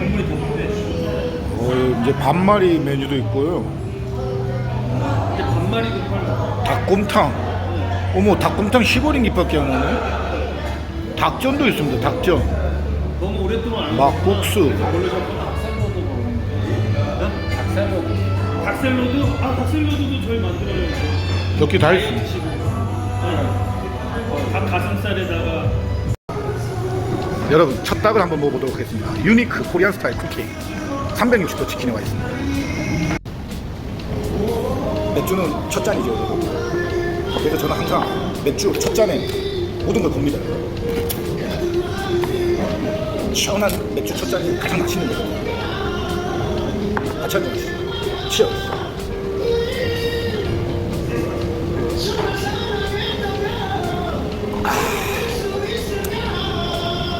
국물이 더 이제 반마리 메뉴도 있고요. 이제 반마리도 팔고. 닭곰탕. 어머, 닭곰탕 15링기밖에 안 하네. 닭전도 있습니다. 닭전. 너무 오랫동안 안 막국수. 원래 자꾸 닭살로드 먹는 닭살로드. 닭살로드? 아, 닭살로드도 저희 만들어요. 몇개 다 있습니다. 닭 가슴살에다가. 여러분, 첫 닭을 한번 먹어보도록 하겠습니다. 유니크 코리안 스타일 쿠킹 360도 치킨에 와 있습니다. 맥주는 첫 잔이죠, 여러분. 그래서 저는 항상 맥주 첫 잔에 모든 걸 겁니다. 시원한 맥주 첫 잔이 가장 맛있는 거예요. 같이 한잔 하시죠. 치얼스.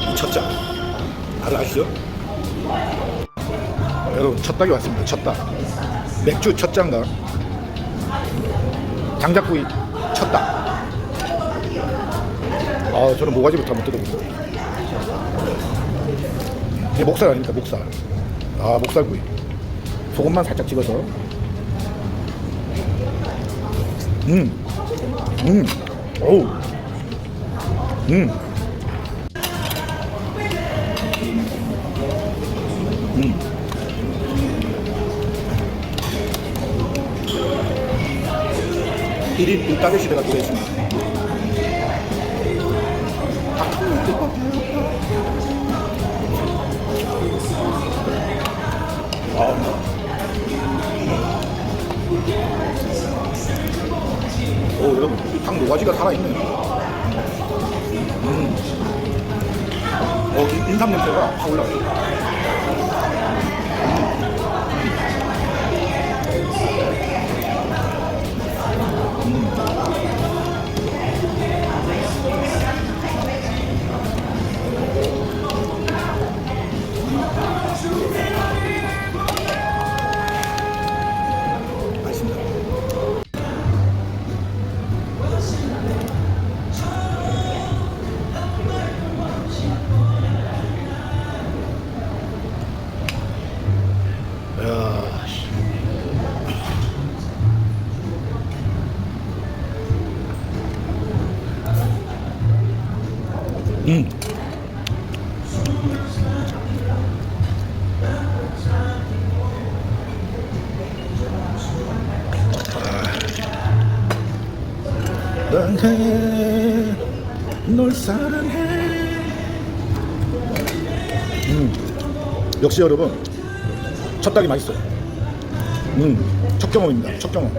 이 첫 잔 다들 아시죠? 여러분, 첫 닭이 왔습니다. 첫 닭. 맥주 첫 잔과 장작구이 첫 닭. 저는 모가지부터 한번 뜯어봅니다. 이게 목살 아닙니까? 목살. 목살구이. 소금만 살짝 찍어서. 어우. 1인 1따르시대가 들어있습니다. 여러분, 이 닭 노가지가 살아있네요. 인삼 냄새가 확 올라가요. 사랑해, 널 사랑해. 역시 여러분, 첫 닭이 맛있어요. 첫 경험입니다. 첫 경험.